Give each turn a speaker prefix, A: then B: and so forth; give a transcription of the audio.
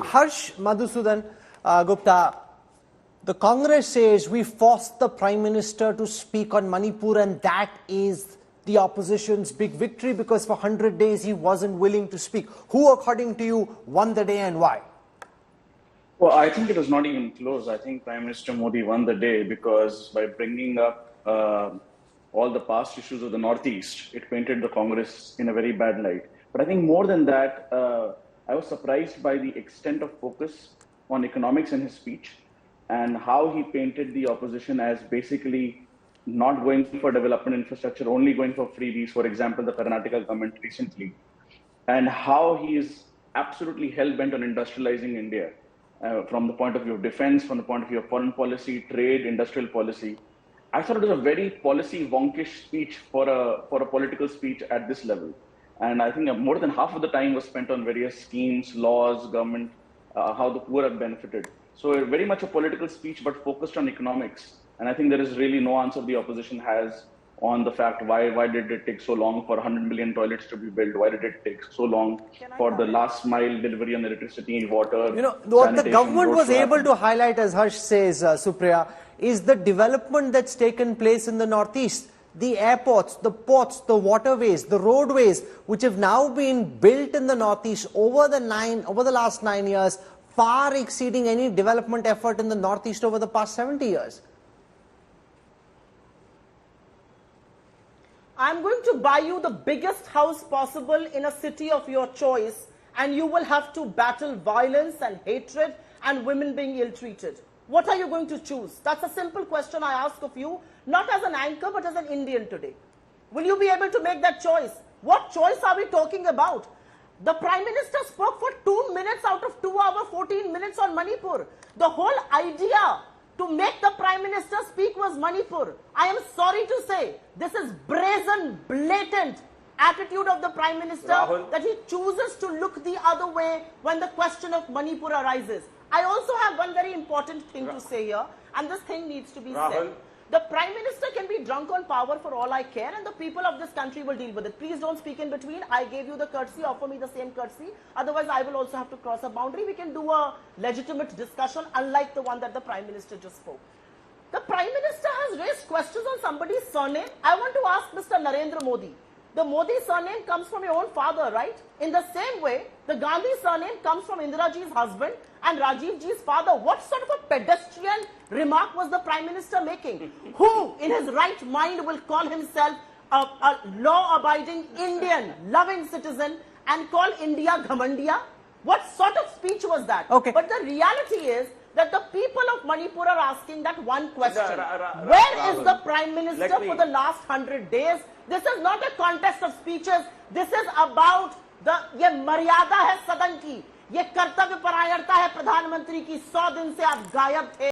A: issue.
B: Harsh Madhusudan Gupta, the Congress says we forced the Prime Minister to speak on Manipur, and that is the opposition's big victory because for 100 days he wasn't willing to speak. Who, according to you, won the day and why?
C: Well, I think it was not even close. I think Prime Minister Modi won the day because by bringing up all the past issues of the Northeast, it painted the Congress in a very bad light. But I think more than that, I was surprised by the extent of focus on economics in his speech and how he painted the opposition as basically not going for development infrastructure, only going for freebies, for example, the Karnataka government recently, and how he is absolutely hell-bent on industrializing India from the point of view of defense, from the point of view of foreign policy, trade, industrial policy. I thought it was a very policy wonkish speech for a political speech at this level. And I think more than half of the time was spent on various schemes, laws, government, how the poor have benefited. So very much a political speech, but focused on economics. And I think there is really no answer the opposition has on the fact why did it take so long for 100 million toilets to be built? Why did it take so long for the last mile delivery on electricity, water?
B: You know, what the government was able to highlight, as Harsh says, Supriya, is the development that's taken place in the Northeast. The airports, the ports, the waterways, the roadways, which have now been built in the Northeast over the last 9 years, far exceeding any development effort in the Northeast over the past 70 years.
D: I'm going to buy you the biggest house possible in a city of your choice, and you will have to battle violence and hatred and women being ill-treated. What are you going to choose? That's a simple question I ask of you, not as an anchor, but as an Indian today. Will you be able to make that choice? What choice are we talking about? The Prime Minister spoke for 2 minutes out of 2 hours, 14 minutes on Manipur. The whole idea to make the Prime Minister speak was Manipur. I am sorry to say, this is brazen, blatant attitude of the Prime Minister that he chooses to look the other way when the question of Manipur arises. I also have one very important thing to say here, and this thing needs to be said. The Prime Minister can be drunk on power for all I care, and the people of this country will deal with it. Please don't speak in between. I gave you the courtesy, offer me the same courtesy. Otherwise, I will also have to cross a boundary. We can do a legitimate discussion, unlike the one that the Prime Minister just spoke. The Prime Minister has raised questions on somebody's surname. I want to ask Mr. Narendra Modi. The Modi surname comes from your own father, right? In the same way, the Gandhi surname comes from Indira ji's husband and Rajiv ji's father. What sort of a pedestrian remark was the Prime Minister making? Who, in his right mind, will call himself a law-abiding Indian, loving citizen and call India Ghamandiya? What sort of speech was that?
B: Okay.
D: But the reality is that the people of Manipur are asking that one question. Where is the Prime Minister for the last 100 days? This is not a contest of speeches. This is about ये मर्यादा है सदन की, ये कर्तव्य परायणता है प्रधानमंत्री की। 100 दिन से आप गायब थे।